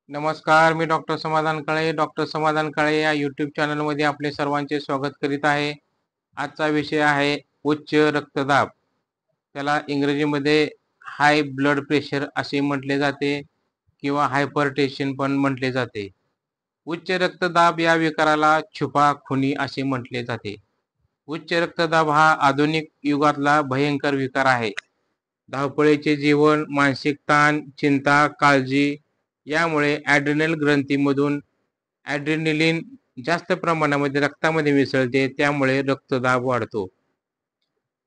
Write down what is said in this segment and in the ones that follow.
नमस्कार, मी डॉक्टर समाधान काळे. डॉक्टर समाधान काळे या यूट्यूब चॅनलमध्ये आपले सर्वांचे स्वागत करीत आहे. आजचा विषय आहे उच्च रक्तदाब. त्याला इंग्रजीमध्ये हाय ब्लड प्रेशर असे म्हटले जाते किंवा हायपरटेन्शन पण म्हटले जाते. उच्च रक्तदाब या विकाराला छुपा खुनी असे म्हटले जाते. उच्च रक्तदाब हा आधुनिक युगातला भयंकर विकार आहे. धावपळीचे जीवन, मानसिक ताण, चिंता, काळजी यामुळे ॲड्रिनल ग्रंथीमधून ॲड्रेनालिन जास्त प्रमाणामध्ये रक्तामध्ये मिसळते, त्यामुळे रक्तदाब वाढतो.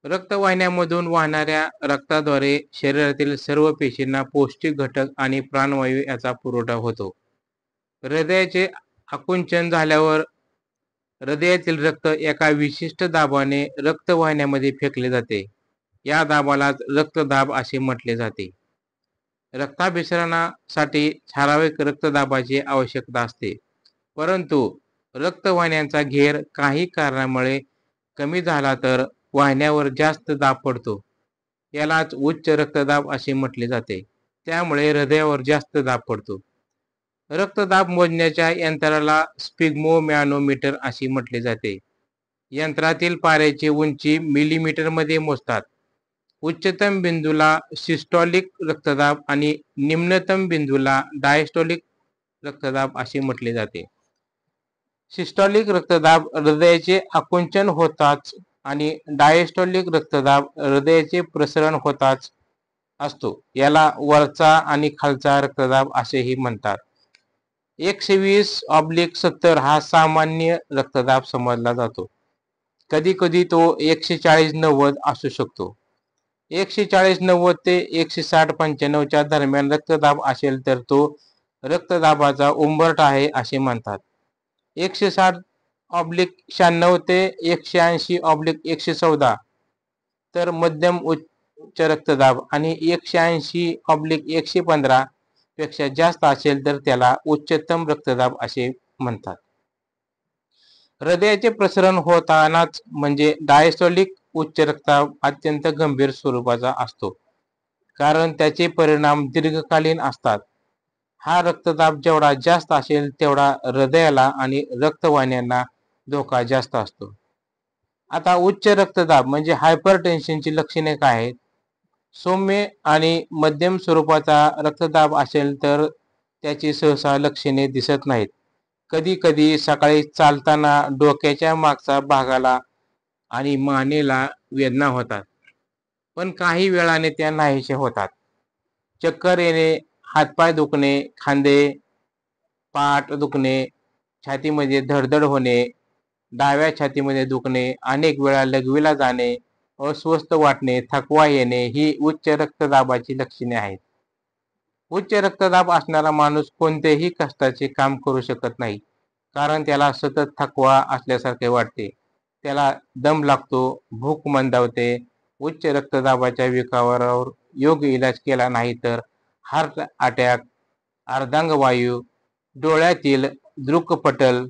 रक्तवाहिन्यांमधून वाहणाऱ्या रक्ताद्वारे शरीरातील सर्व पेशींना पौष्टिक घटक आणि प्राणवायू याचा पुरवठा होतो. हृदयाचे आकुंचन झाल्यावर हृदयातील रक्त एका विशिष्ट दाबाने रक्तवाहिन्यांमध्ये फेकले जाते. या दाबालाच रक्तदाब असे म्हटले जाते. रक्ताभिसरणासाठी ठराविक रक्तदाबाची आवश्यकता असते, परंतु रक्तवाहिन्यांचा घेर काही कारणामुळे कमी झाला तर वाहिन्यावर जास्त दाब पडतो. यालाच उच्च रक्तदाब असे म्हटले जाते. त्यामुळे हृदयावर जास्त दाब पडतो. रक्तदाब मोजण्याच्या यंत्राला स्पिग्मोमॅनोमीटर असे म्हटले जाते. यंत्रातील पाऱ्याची उंची मिलीमीटरमध्ये मोजतात. उच्चतम बिंदूला सिस्टॉलिक रक्तदाब आणि निम्नतम बिंदूला डायस्टॉलिक रक्तदाब असे म्हटले जाते. सिस्टॉलिक रक्तदाब हृदयाचे आकुंचन होताच आणि डायस्टॉलिक रक्तदाब हृदयाचे प्रसरण होताच असतो. याला वरचा आणि खालचा रक्तदाब असेही म्हणतात. 120/70 हा सामान्य रक्तदाब समजला जातो. कधी कधी तो 140/90 असू शकतो. 140/90 ते 160/95 च्या दरम्यान रक्तदाब असेल तर तो रक्तदाबाचा उंबरठा आहे असे म्हणतात. 160/96 ते 180/114 तर मध्यम उच्च रक्तदाब आणि 180/115 पेक्षा जास्त असेल तर त्याला उच्चतम रक्तदाब असे म्हणतात. हृदयाचे प्रसरण होतानाच म्हणजे डायस्टॉलिक उच्च रक्तदाब अत्यंत गंभीर स्वरूपाचा असतो, कारण त्याचे परिणाम दीर्घकालीन असतात. हा रक्तदाब जेवढा जास्त असेल तेवढा हृदयाला आणि रक्तवाहिन्यांना धोका जास्त असतो. आता उच्च रक्तदाब म्हणजे हायपरटेन्शनची लक्षणे काय आहेत? सौम्य आणि मध्यम स्वरूपाचा रक्तदाब असेल तर त्याची सहसा लक्षणे दिसत नाहीत. कधी कधी सकाळी चालताना डोक्याच्या मागच्या भागाला आणि मानेला वेदना होतात, पण काही वेळाने त्या नाहीसे होतात. चक्कर येणे, हातपाय दुखणे, खांदे पाठ दुखणे, छातीमध्ये धडधड होणे, डाव्या छातीमध्ये दुखणे, अनेक वेळा लघवीला जाणे, अस्वस्थ वाटणे, थकवा येणे ही उच्च रक्तदाबाची लक्षणे आहेत. उच्च रक्तदाब असणारा माणूस कोणतेही कष्टाचे काम करू शकत नाही, कारण त्याला सतत थकवा असल्यासारखे वाटते. त्याला दम लागतो, भूक मंदावते. उच्च रक्तदाबाच्या विकारावर योग्य इलाज केला नाही तर हार्ट अटॅक, अर्धांगवायू, डोळ्यातील दृक्पटल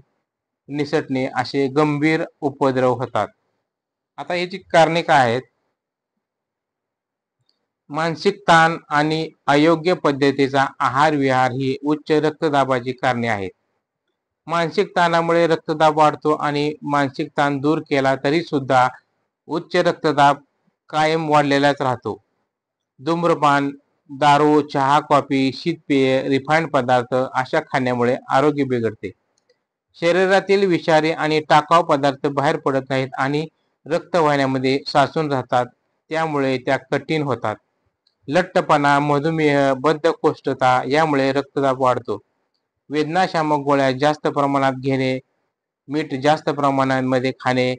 निसटणे असे गंभीर उपद्रव होतात. आता याची कारणे काय आहेत? मानसिक ताण आणि अयोग्य पद्धतीचा आहार विहार ही उच्च रक्तदाबाची कारणे आहेत. मानसिक ताणामुळे रक्तदाब वाढतो आणि मानसिक ताण दूर केला तरी सुद्धा उच्च रक्तदाब कायम वाढलेलाच राहतो. धूम्रपान, दारू, चहा, कॉफी, शीतपेय, रिफाइंड पदार्थ अशा खाण्यामुळे आरोग्य बिघडते. शरीरातील विषारी आणि टाकाऊ पदार्थ बाहेर पडत नाहीत आणि रक्तवाहिन्यांमध्ये साचून राहतात, त्यामुळे त्या कठीण होतात. लठ्ठपणा, मधुमेह, बद्धकोष्ठता यामुळे रक्तदाब वाढतो. वेदनाशामक गोळ्या जास्त प्रमाणात घेणे, मीठ जास्त प्रमाणामध्ये खाणे,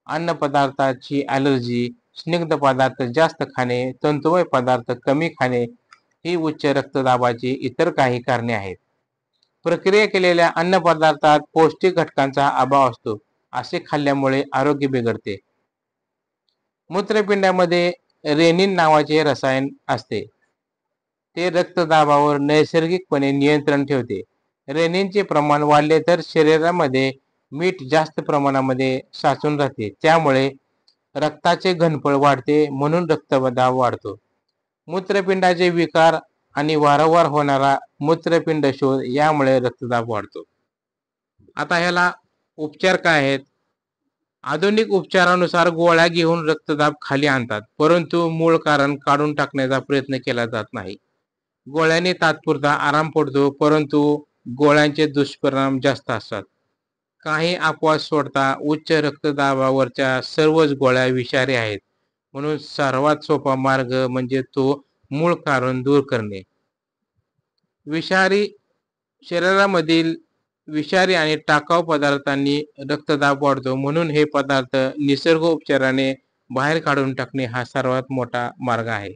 अन्नपदार्थाची ॲलर्जी, स्निग्ध पदार्थ जास्त खाणे, तंतुमय पदार्थ कमी खाणे ही उच्च रक्तदाबाची इतर काही कारणे आहेत. प्रक्रिया केलेल्या अन्नपदार्थात पौष्टिक घटकांचा अभाव असतो, असे खाल्ल्यामुळे आरोग्य बिघडते. मूत्रपिंडामध्ये रेनिन नावाचे रसायन असते. ते रक्तदाबावर नैसर्गिकपणे नियंत्रण ठेवते. रेनिनचे प्रमाण वाढले तर शरीरामध्ये मीठ जास्त प्रमाणामध्ये साचून राहते, त्यामुळे रक्ताचे घनफळ वाढते, म्हणून रक्तदाब वाढतो. मूत्रपिंडाचे विकार आणि वारंवार होणारा मूत्रपिंड शोध यामुळे रक्तदाब वाढतो. आता ह्याला उपचार काय आहेत? आधुनिक उपचारानुसार गोळ्या घेऊन रक्तदाब खाली आणतात, परंतु मूळ कारण काढून टाकण्याचा प्रयत्न केला जात नाही. गोळ्याने तात्पुरता आराम पडतो, परंतु गोळ्यांचे दुष्परिणाम जास्त असतात. काही अपवाद सोडता उच्च रक्तदाबावरच्या सर्वच गोळ्या विषारी आहेत, म्हणून सर्वात सोपा मार्ग म्हणजे तो मूळ कारण दूर करणे. विषारी शरीरामधील विषारी आणि टाकाऊ पदार्थांनी रक्तदाब वाढतो, म्हणून हे पदार्थ निसर्गोपचाराने बाहेर काढून टाकणे हा सर्वात मोठा मार्ग आहे.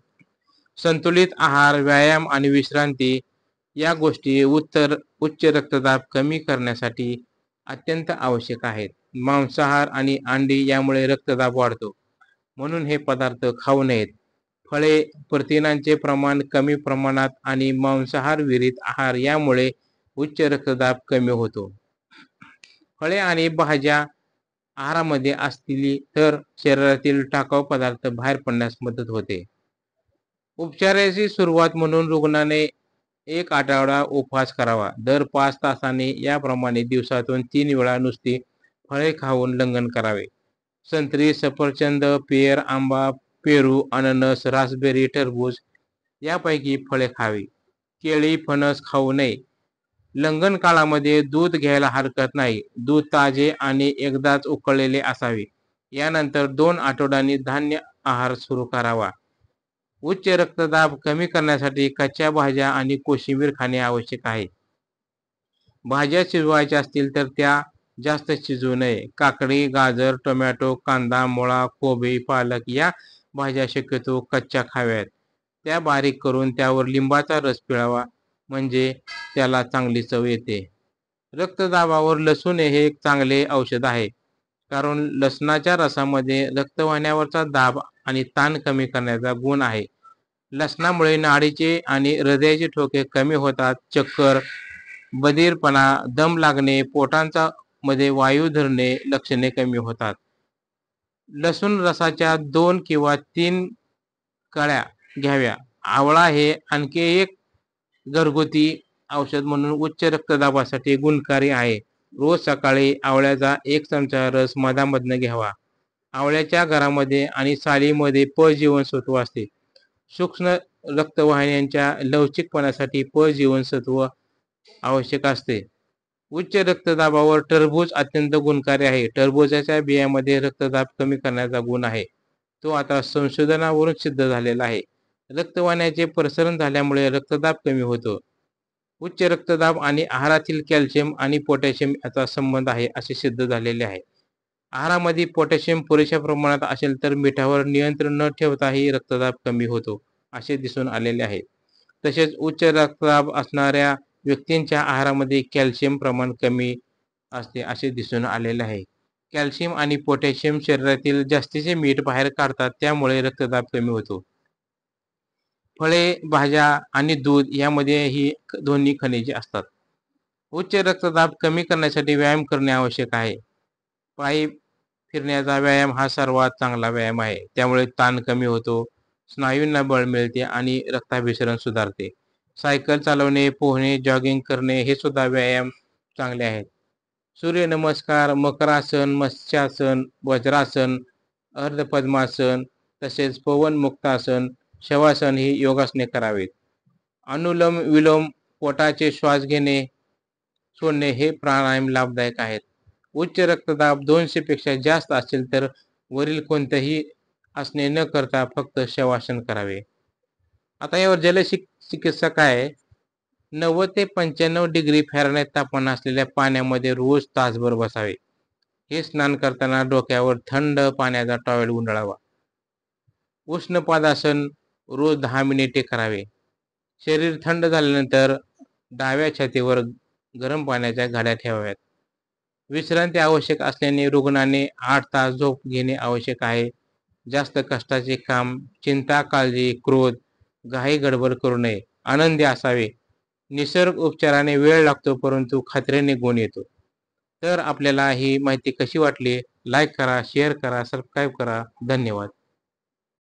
संतुलित आहार, व्यायाम आणि विश्रांती या गोष्टी उच्च रक्तदाब कमी करण्यासाठी अत्यंत आवश्यक आहेत. मांसाहार आणि अंडी यामुळे रक्तदाब वाढतो, म्हणून हे पदार्थ खाऊ नयेत. फळे, प्रथिनांचे प्रमाण कमी प्रमाणात आणि मांसाहार विरहित आहार यामुळे उच्च रक्तदाब कमी होतो. फळे आणि भाज्या आहारामध्ये असतील तर शरीरातील टाकाऊ पदार्थ बाहेर पडण्यास मदत होते. उपचाराची सुरुवात म्हणून रुग्णाने 1 आठवडा उपवास करावा. दर 5 तासांनी याप्रमाणे दिवसातून 3 वेळा नुसती फळे खाऊन लंघन करावे. संत्री, सफरचंद, पेर, आंबा, पेरू, अननस, रास्पबेरी, टरबूज यापैकी फळे खावी. केळी, फणस खाऊ नये. लंघन काळामध्ये दूध घ्यायला हरकत नाही. दूध ताजे आणि एकदाच उकळलेले असावे. यानंतर 2 आठवड्यांनी धान्य आहार सुरू करावा. उच्च रक्तदाब कमी करण्यासाठी कच्च्या भाज्या आणि कोशिंबीर खाणे आवश्यक आहे. भाज्या शिजवायच्या असतील तर त्या जास्त शिजवू नये. काकडी, गाजर, टोमॅटो, कांदा, मुळा, कोबी, पालक या भाज्या शक्यतो कच्च्या खाव्यात. त्या बारीक करून त्यावर लिंबाचा रस पिळावा, म्हणजे त्याला चांगली चव येते. रक्तदाबावर लसूण हे एक चांगले औषध आहे, कारण लसणाच्या रसामध्ये रक्तवाहिन्यांवरचा दाब आणि ताण कमी करण्याचा गुण आहे. लसणामुळे नाडीचे आणि हृदयाचे ठोके कमी होतात. चक्कर, बधीरपणा, दम लागणे, पोटाचा मध्ये वायू धरणे लक्षणे कमी होतात. लसूण रसाच्या 2 किंवा 3 कळ्या घ्याव्या. आवळा हे आणखी एक घरगुती औषध म्हणून उच्च रक्तदाबासाठी गुणकारी आहे. रोज सकाळी आवळ्याचा 1 चमचा रस मधामधनं घ्यावा. आवळ्याच्या गरामध्ये आणि सालीमध्ये प जीवनसत्व असते. सूक्ष्म रक्तवाहिन्यांच्या लवचिकपणासाठी प जीवनसत्व आवश्यक असते. उच्च रक्तदाबावर टरबूज अत्यंत गुणकारी आहे. टरबूजाच्या बियांमध्ये रक्तदाब कमी करण्याचा गुण आहे. तो आता संशोधनावरून सिद्ध झालेला आहे. रक्तवाहिन्याचे प्रसरण झाल्यामुळे रक्तदाब कमी होतो. उच्च रक्तदाब आणि आहारातील कॅल्शियम आणि पोटॅशियम याचा संबंध आहे असे सिद्ध झालेले आहे. आहारामध्ये पोटॅशियम पुरेशा प्रमाणात असेल तर मिठावर नियंत्रण न ठेवताही रक्तदाब कमी होतो असे दिसून आलेले आहे. तसेच उच्च रक्तदाब असणाऱ्या व्यक्तींच्या आहारामध्ये कॅल्शियम प्रमाण कमी असते असे दिसून आलेले आहे. कॅल्शियम आणि पोटॅशियम शरीरातील जास्तीचे मीठ बाहेर काढतात, त्यामुळे रक्तदाब कमी होतो. फळे, भाज्या आणि दूध यामध्ये ही दोन्ही खनिजे असतात. उच्च रक्तदाब कमी करण्यासाठी व्यायाम करणे आवश्यक आहे. पायी फिरण्याचा व्यायाम हा सर्वात चांगला व्यायाम आहे. त्यामुळे ताण कमी होतो, स्नायूंना बळ मिळते आणि रक्ताभिसरण सुधारते. सायकल चालवणे, पोहणे, जॉगिंग करणे हे सुद्धा व्यायाम चांगले आहेत. सूर्यनमस्कार, मकरासन, मत्स्यासन, वज्रासन, अर्धपद्मासन तसेच पवनमुक्तासन, शवासन ही योगासने करावीत. अनुलोम विलोम, पोटाचे श्वास घेणे सोडणे हे प्राणायाम लाभदायक आहेत. उच्च रक्तदाब 200 पेक्षा जास्त असेल तर वरील कोणतेही आसने न करता फक्त शवासन करावे. आता यावर चिकित्सा काय आहे? 90 ते 95 डिग्री फॅरनहाइट तापमान असलेल्या पाण्यामध्ये रोज तासभर बसावे. हे स्नान करताना डोक्यावर थंड पाण्याचा टॉवेल गुंडाळावा. उष्ण पादासन रोज 10 मिनिटे करावे. शरीर थंड झाल्यानंतर डाव्या छातीवर गरम पाण्याच्या घड्या ठेवाव्यात. विश्रांती आवश्यक असल्याने रुग्णाने 8 तास झोप घेणे आवश्यक आहे. जास्त कष्टाचे काम, चिंता, काळजी, क्रोध, घाई गडबड करू नये. आनंदी असावे. निसर्ग उपचाराने वेळ लागतो, परंतु खात्रीने गुण येतो. तर आपल्याला ही माहिती कशी वाटली? लाईक करा, शेअर करा, सबस्क्राईब करा. धन्यवाद.